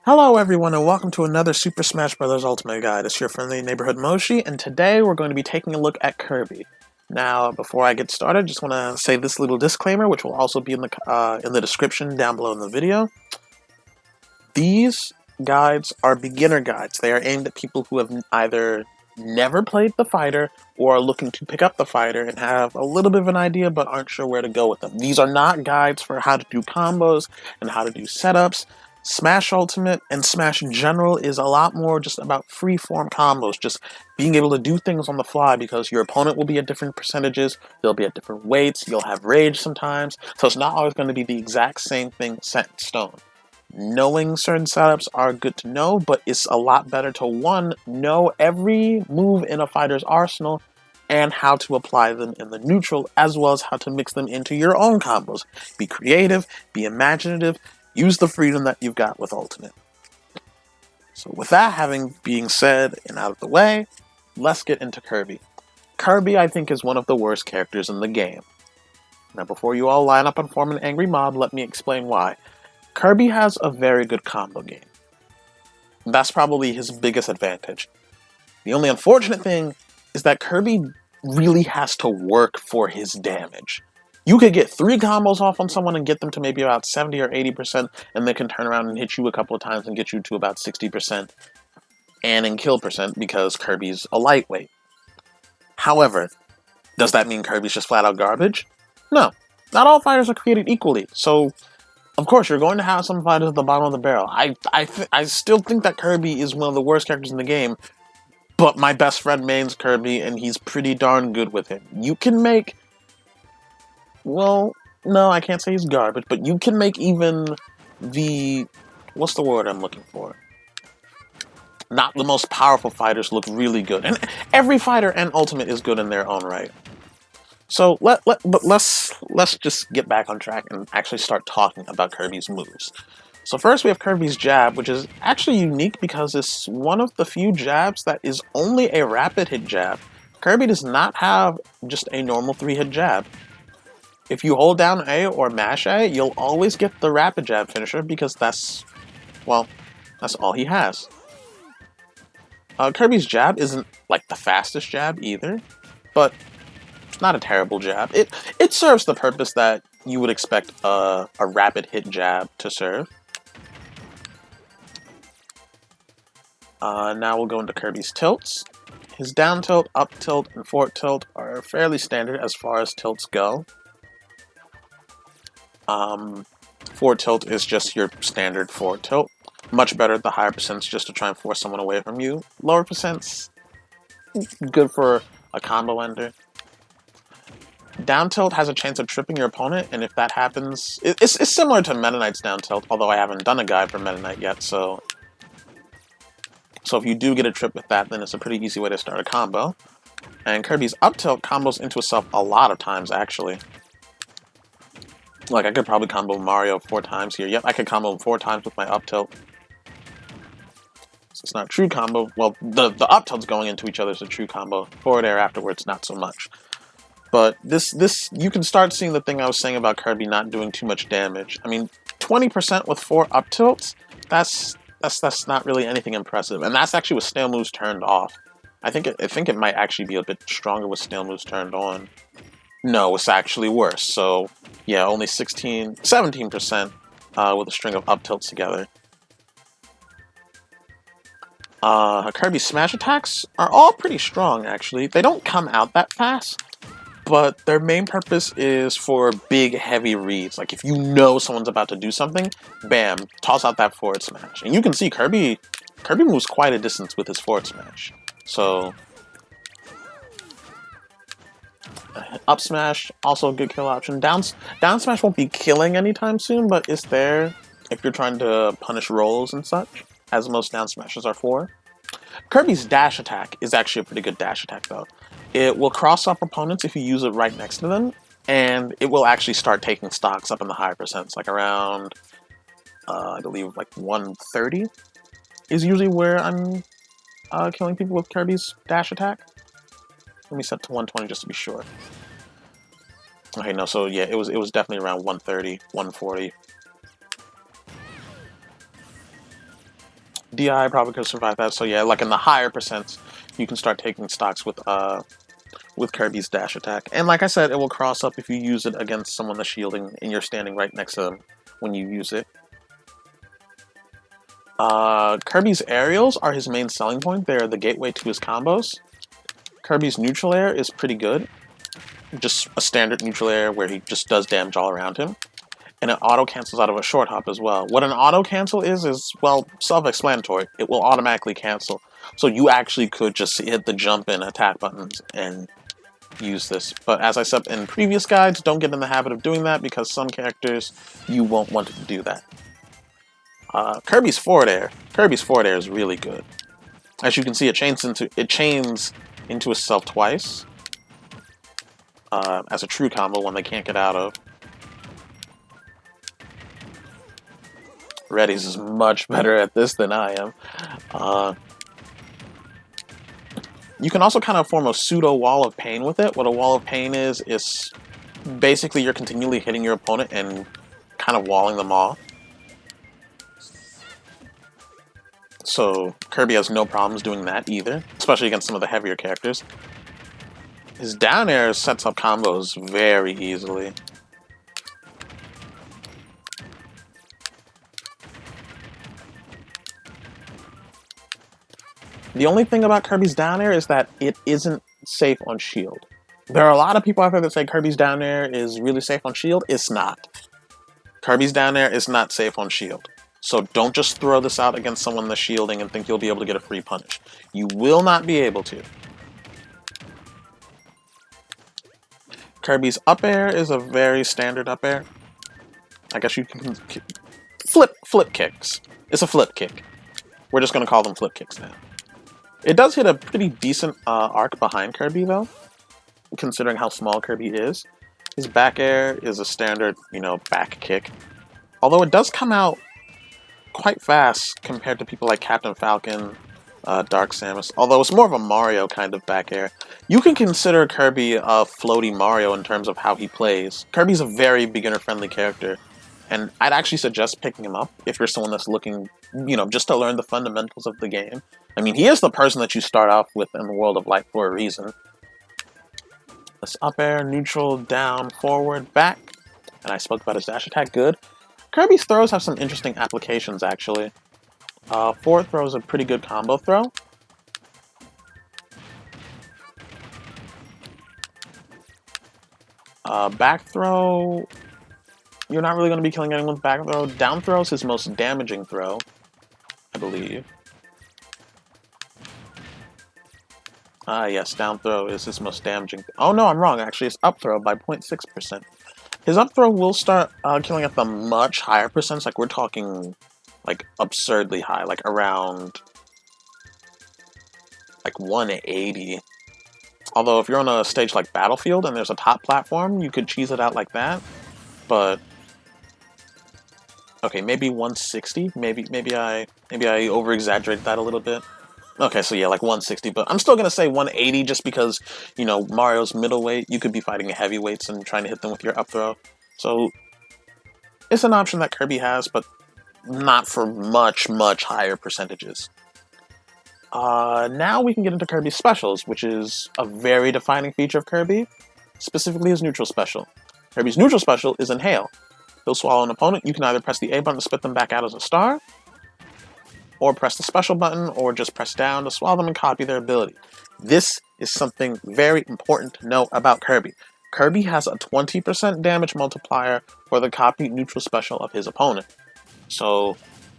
Hello everyone and welcome to another Super Smash Bros. Ultimate Guide. It's your friendly neighborhood Moshi, and today we're going to be taking a look at Kirby. Now, before I get started, just want to say this little disclaimer, which will also be in the description down below in the video. These guides are beginner guides. They are aimed at people who have either never played the fighter or are looking to pick up the fighter and have a little bit of an idea but aren't sure where to go with them. These are not guides for how to do combos and how to do setups. Smash Ultimate and Smash in general is a lot more just about free-form combos, just being able to do things on the fly because your opponent will be at different percentages, they'll be at different weights, you'll have rage sometimes, so it's not always going to be the exact same thing set in stone. Knowing certain setups are good to know, but it's a lot better to, one, know every move in a fighter's arsenal and how to apply them in the neutral, as well as how to mix them into your own combos. Be creative, be imaginative, use the freedom that you've got with Ultimate. So with that having being said and out of the way, let's get into Kirby. Kirby, I think, is one of the worst characters in the game. Now before you all line up and form an angry mob, let me explain why. Kirby has a very good combo game. That's probably his biggest advantage. The only unfortunate thing is that Kirby really has to work for his damage. You could get 3 combos off on someone and get them to maybe about 70 or 80%, and they can turn around and hit you a couple of times and get you to about 60% and in kill percent because Kirby's a lightweight. However, does that mean Kirby's just flat out garbage? No. Not all fighters are created equally, so of course you're going to have some fighters at the bottom of the barrel. I still think that Kirby is one of the worst characters in the game, but my best friend mains Kirby, and he's pretty darn good with him. You can make... Well, no, I can't say he's garbage, but you can make even the... What's the word I'm looking for? Not the most powerful fighters look really good. And every fighter and Ultimate is good in their own right. So let's just get back on track and actually start talking about Kirby's moves. So first we have Kirby's jab, which is actually unique because it's one of the few jabs that is only a rapid hit jab. Kirby does not have just a normal 3-hit jab. If you hold down A or mash A, you'll always get the rapid jab finisher because that's all he has. Kirby's jab isn't like the fastest jab either, but it's not a terrible jab. It serves the purpose that you would expect a rapid hit jab to serve. Now we'll go into Kirby's tilts. His down tilt, up tilt, and forward tilt are fairly standard as far as tilts go. Forward tilt is just your standard forward tilt. Much better at the higher percents just to try and force someone away from you. Lower percents, good for a combo ender. Down tilt has a chance of tripping your opponent, and if that happens, it's similar to Meta Knight's down tilt, although I haven't done a guide for Meta Knight yet, so if you do get a trip with that, then it's a pretty easy way to start a combo. And Kirby's up tilt combos into itself a lot of times, actually. Like, I could probably combo Mario 4 times here. Yep, I could combo him 4 times with my up tilt. So it's not a true combo. Well, the up tilts going into each other is a true combo. Forward air afterwards, not so much. But this you can start seeing the thing I was saying about Kirby not doing too much damage. I mean, 20% with 4 up tilts, that's not really anything impressive. And that's actually with snail moves turned off. I think it might actually be a bit stronger with snail moves turned on. No, it's actually worse. So yeah, only 17% with a string of up tilts together. Kirby's smash attacks are all pretty strong, actually. They don't come out that fast, but their main purpose is for big, heavy reads. Like, if you know someone's about to do something, bam, toss out that forward smash. And you can see Kirby moves quite a distance with his forward smash. So up smash, also a good kill option. Down smash won't be killing anytime soon, but it's there if you're trying to punish rolls and such, as most down smashes are for. Kirby's dash attack is actually a pretty good dash attack, though. It will cross up opponents if you use it right next to them, and it will actually start taking stocks up in the higher percents, like around, I believe, like 130 is usually where I'm killing people with Kirby's dash attack. Let me set to 120 just to be sure. Okay, no, so yeah, it was definitely around 130, 140. DI probably could survive that. So yeah, like in the higher percents, you can start taking stocks with Kirby's dash attack. And like I said, it will cross up if you use it against someone that's shielding and you're standing right next to them when you use it. Kirby's aerials are his main selling point. They're the gateway to his combos. Kirby's neutral air is pretty good. Just a standard neutral air where he just does damage all around him. And it auto-cancels out of a short hop as well. What an auto-cancel is, well, self-explanatory. It will automatically cancel. So you actually could just hit the jump and attack buttons and use this. But as I said in previous guides, don't get in the habit of doing that because some characters, you won't want to do that. Kirby's forward air. Kirby's forward air is really good. As you can see, it chains into itself twice. As a true combo, one they can't get out of. Reddy's is much better at this than I am. You can also kind of form a pseudo wall of pain with it. What a wall of pain is basically you're continually hitting your opponent and kind of walling them off. So Kirby has no problems doing that either, especially against some of the heavier characters. His down air sets up combos very easily. The only thing about Kirby's down air is that it isn't safe on shield. There are a lot of people out there that say Kirby's down air is really safe on shield. It's not. Kirby's down air is not safe on shield. So don't just throw this out against someone that's shielding and think you'll be able to get a free punish. You will not be able to. Kirby's up air is a very standard up air. I guess you can flip kicks. It's a flip kick. We're just going to call them flip kicks now. It does hit a pretty decent arc behind Kirby though, considering how small Kirby is. His back air is a standard, back kick. Although it does come out quite fast compared to people like Captain Falcon, Dark Samus. Although it's more of a Mario kind of back air. You can consider Kirby a floaty Mario in terms of how he plays. Kirby's a very beginner-friendly character, and I'd actually suggest picking him up if you're someone that's looking, just to learn the fundamentals of the game. I mean, he is the person that you start off with in the World of Light for a reason. This up air, neutral, down, forward, back. And I spoke about his dash attack, good. Kirby's throws have some interesting applications, actually. Forward throw is a pretty good combo throw. Back throw, you're not really going to be killing anyone with back throw. Down throw is his most damaging throw, I believe. Yes, down throw is his most damaging. Oh no, I'm wrong, actually. It's up throw by 0.6%. His up throw will start killing at the much higher percents, like we're talking like absurdly high, like around like 180. Although if you're on a stage like Battlefield and there's a top platform, you could cheese it out like that. But okay, maybe 160. Maybe I over exaggerated that a little bit. Okay, so yeah, like 160, but I'm still gonna say 180 just because, Mario's middleweight, you could be fighting heavyweights and trying to hit them with your up throw. So it's an option that Kirby has, but not for much higher percentages. Now we can get into Kirby's specials, which is a very defining feature of Kirby, specifically his neutral special. Kirby's neutral special is Inhale. He'll swallow an opponent. You can either press the A button to spit them back out as a star, or press the special button, or just press down to swallow them and copy their ability. This is something very important to know about Kirby. Kirby has a 20% damage multiplier for the copied neutral special of his opponent. So,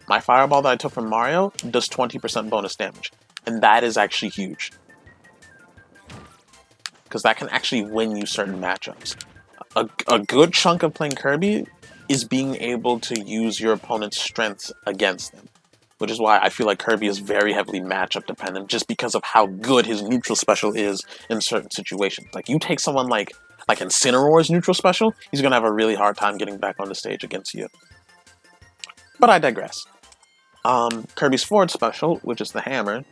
my Fireball that I took from Mario does 20% bonus damage. And that is actually huge. Because that can actually win you certain matchups. A good chunk of playing Kirby is being able to use your opponent's strengths against them. Which is why I feel like Kirby is very heavily matchup dependent, just because of how good his neutral special is in certain situations. Like, you take someone like Incineroar's neutral special, he's going to have a really hard time getting back on the stage against you. But I digress. Kirby's forward special, which is the hammer,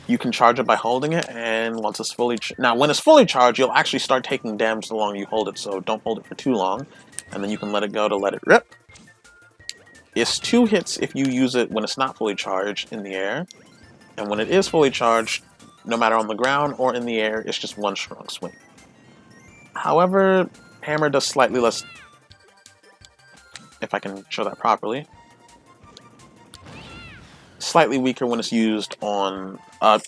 you can charge it by holding it, and once it's fully... Now, when it's fully charged, you'll actually start taking damage the longer you hold it, so don't hold it for too long. And then you can let it go to let it rip. It's 2 hits if you use it when it's not fully charged in the air, and when it is fully charged, no matter on the ground or in the air, it's just 1 strong swing. However, hammer does slightly less, if I can show that properly. Slightly weaker when it's used on,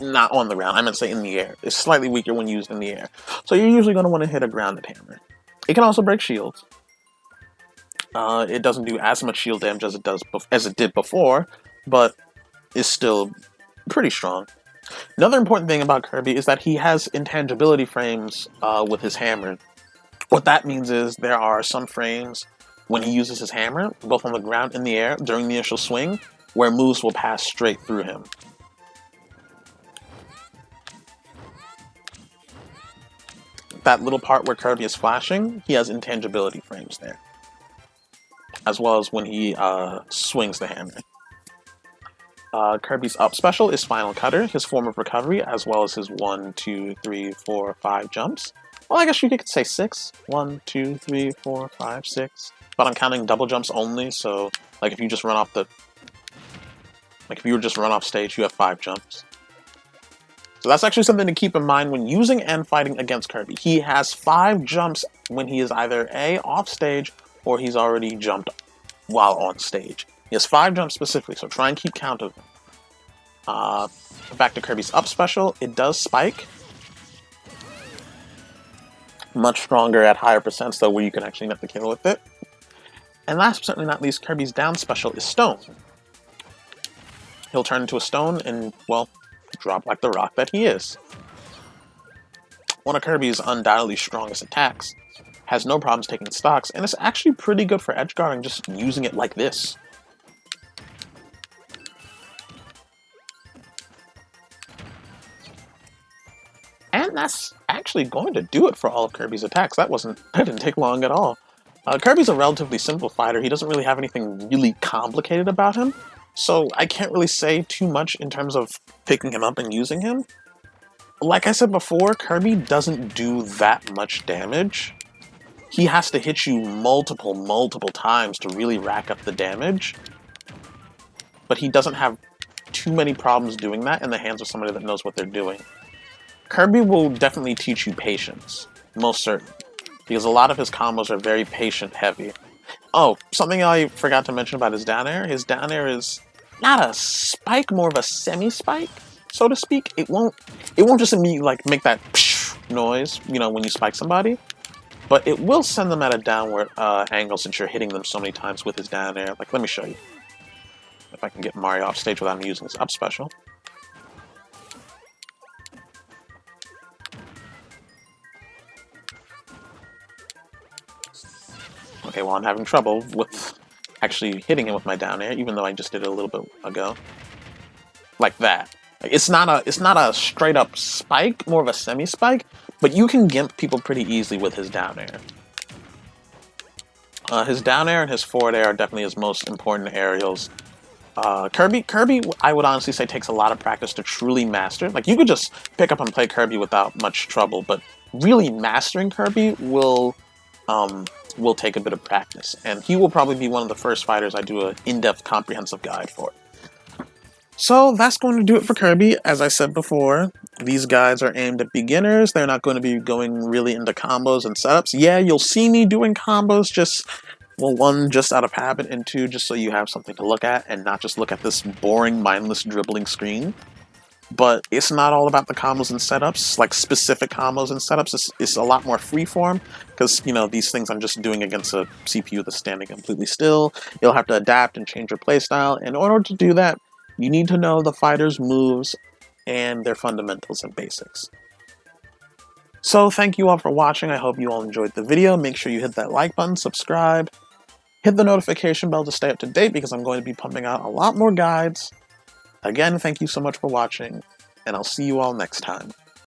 not on the ground, I meant to say in the air. It's slightly weaker when used in the air. So you're usually going to want to hit a grounded hammer. It can also break shields. It doesn't do as much shield damage as it did before, but is still pretty strong. Another important thing about Kirby is that he has intangibility frames with his hammer. What that means is there are some frames when he uses his hammer, both on the ground and the air, during the initial swing, where moves will pass straight through him. That little part where Kirby is flashing, he has intangibility frames there, as well as when he swings the hammer. Kirby's up special is Final Cutter, his form of recovery, as well as his 1, 2, 3, 4, 5 jumps. Well, I guess you could say 6. 1, 2, 3, 4, 5, 6. But I'm counting double jumps only, so like if you just run off the... Like if you were just run off stage, you have 5 jumps. So that's actually something to keep in mind when using and fighting against Kirby. He has 5 jumps when he is either A, off stage, or he's already jumped while on stage. He has 5 jumps specifically, so try and keep count of them. Back to Kirby's up special, it does spike. Much stronger at higher percents, though, where you can actually net the kill with it. And last but certainly not least, Kirby's down special is Stone. He'll turn into a stone and, well, drop like the rock that he is. One of Kirby's undoubtedly strongest attacks. Has no problems taking stocks, and it's actually pretty good for edge guarding just using it like this. And that's actually going to do it for all of Kirby's attacks. That didn't take long at all. Kirby's a relatively simple fighter. He doesn't really have anything really complicated about him. So I can't really say too much in terms of picking him up and using him. Like I said before, Kirby doesn't do that much damage. He has to hit you multiple times to really rack up the damage. But he doesn't have too many problems doing that in the hands of somebody that knows what they're doing. Kirby will definitely teach you patience, most certainly, because a lot of his combos are very patient heavy. Oh, something I forgot to mention about his down air. His down air is not a spike, more of a semi-spike, so to speak. It won't just immediately like make that noise, you know, when you spike somebody, but it will send them at a downward angle since you're hitting them so many times with his down air. Like, let me show you. If I can get Mario off stage without him using his up special. Okay, well, I'm having trouble with actually hitting him with my down air, even though I just did it a little bit ago. Like that. Like, it's not a straight up spike, more of a semi-spike, but you can gimp people pretty easily with his down air. His down air and his forward air are definitely his most important aerials. Kirby, I would honestly say takes a lot of practice to truly master. Like, you could just pick up and play Kirby without much trouble, but really mastering Kirby will take a bit of practice, and he will probably be one of the first fighters I do an in-depth comprehensive guide for. So that's going to do it for Kirby. As I said before, these guides are aimed at beginners. They're not going to be going really into combos and setups. Yeah, you'll see me doing combos, just, well, 1, just out of habit, and 2, just so you have something to look at and not just look at this boring, mindless, dribbling screen. But it's not all about the combos and setups, like specific combos and setups. It's a lot more freeform, because, you know, these things I'm just doing against a CPU that's standing completely still. You'll have to adapt and change your playstyle, and in order to do that, you need to know the fighter's moves and their fundamentals and basics. So thank you all for watching. I hope you all enjoyed the video. Make sure you hit that like button, subscribe, hit the notification bell to stay up to date, because I'm going to be pumping out a lot more guides. Again, thank you so much for watching, and I'll see you all next time.